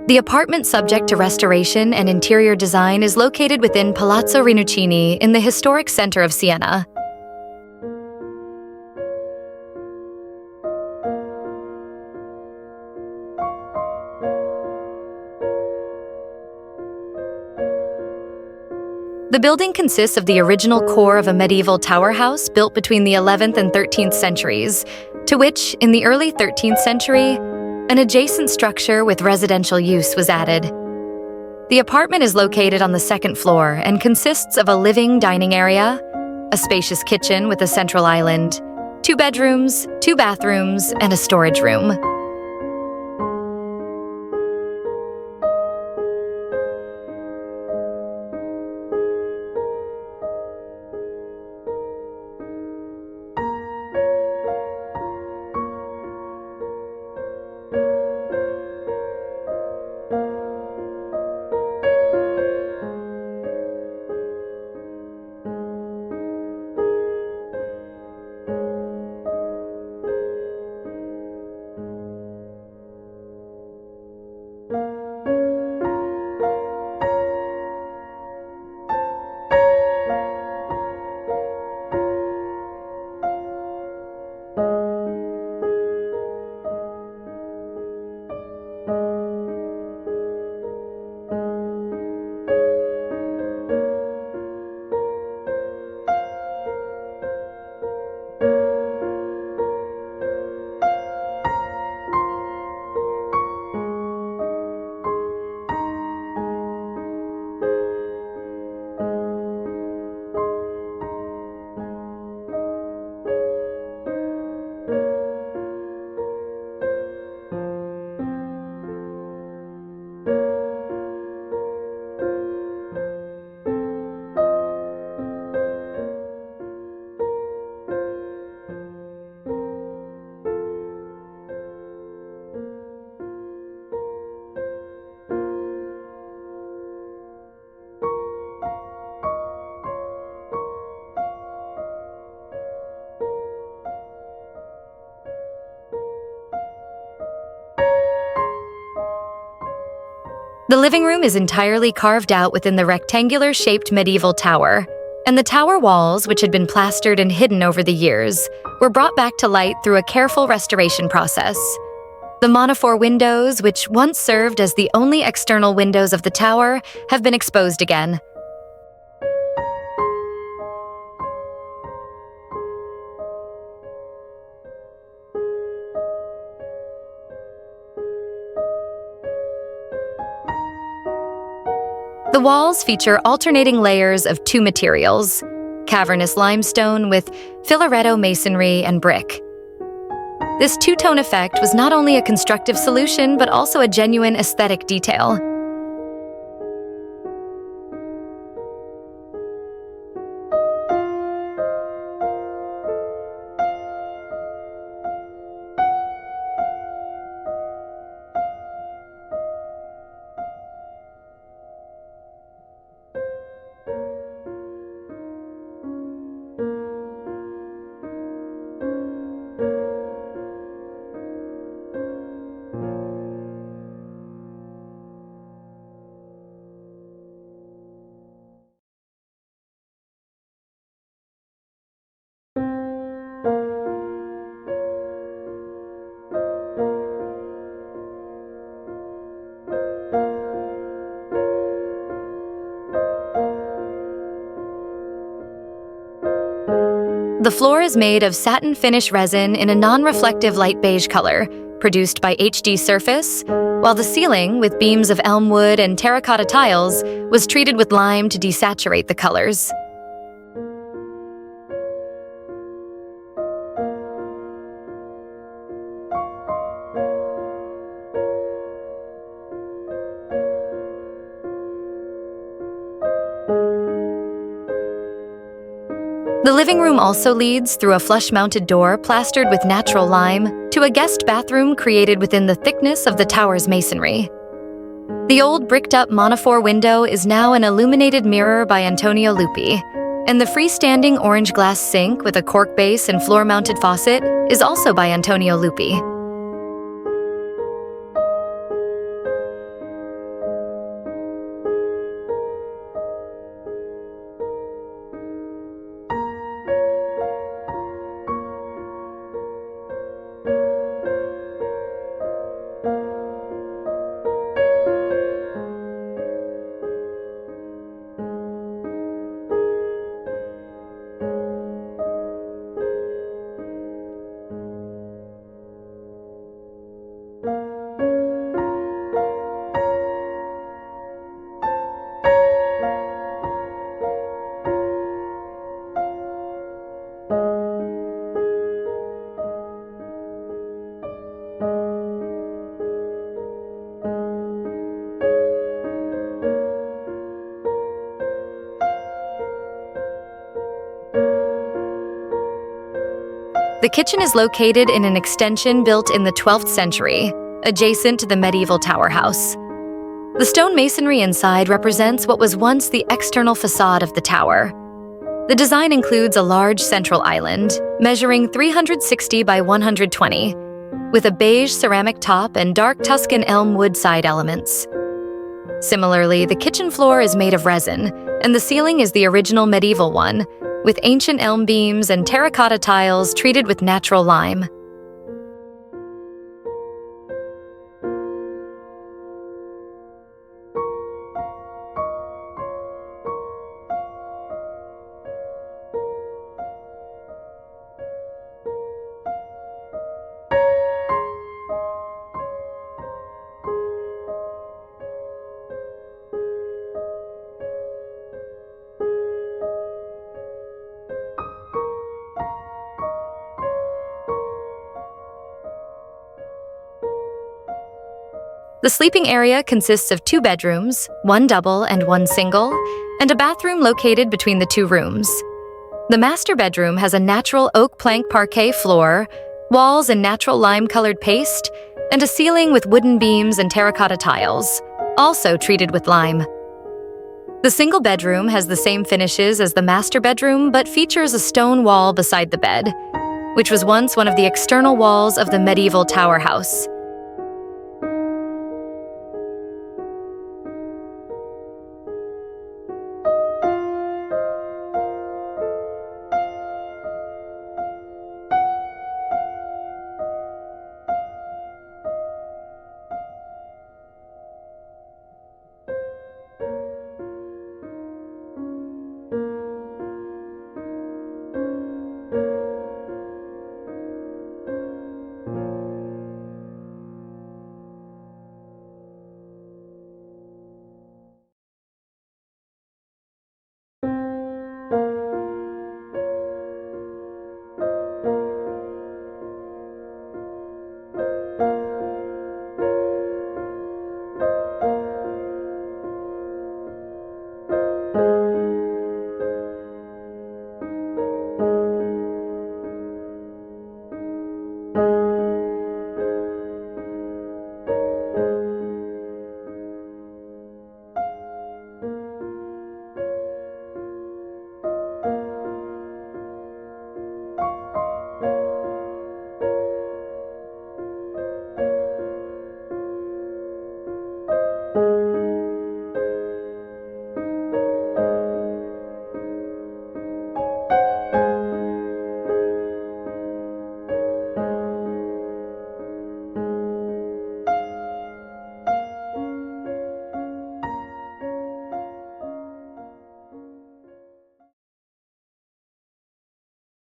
The apartment subject to restoration and interior design is located within Palazzo Rinuccini in the historic center of Siena. The building consists of the original core of a medieval tower house built between the 11th and 13th centuries, to which, in the early 13th century, an adjacent structure with residential use was added. The apartment is located on the second floor and consists of a living dining area, a spacious kitchen with a central island, 2 bedrooms, 2 bathrooms, and a storage room. The living room is entirely carved out within the rectangular-shaped medieval tower, and the tower walls, which had been plastered and hidden over the years, were brought back to light through a careful restoration process. The monophore windows, which once served as the only external windows of the tower, have been exposed again. The walls feature alternating layers of 2 materials, cavernous limestone with filaretto masonry and brick. This two-tone effect was not only a constructive solution, but also a genuine aesthetic detail. The floor is made of satin-finish resin in a non-reflective light beige color, produced by HD Surface, while the ceiling, with beams of elm wood and terracotta tiles, was treated with lime to desaturate the colors. The living room also leads through a flush-mounted door plastered with natural lime to a guest bathroom created within the thickness of the tower's masonry. The old bricked-up monophore window is now an illuminated mirror by Antonio Lupi, and the freestanding orange glass sink with a cork base and floor-mounted faucet is also by Antonio Lupi. The kitchen is located in an extension built in the 12th century, adjacent to the medieval tower house. The stone masonry inside represents what was once the external facade of the tower. The design includes a large central island, measuring 360 by 120, with a beige ceramic top and dark Tuscan elm wood side elements. Similarly, the kitchen floor is made of resin, and the ceiling is the original medieval one, with ancient elm beams and terracotta tiles treated with natural lime. The sleeping area consists of 2 bedrooms, 1 double and 1 single, and a bathroom located between the 2 rooms. The master bedroom has a natural oak plank parquet floor, walls in natural lime-colored paste, and a ceiling with wooden beams and terracotta tiles, also treated with lime. The single bedroom has the same finishes as the master bedroom but features a stone wall beside the bed, which was once one of the external walls of the medieval tower house.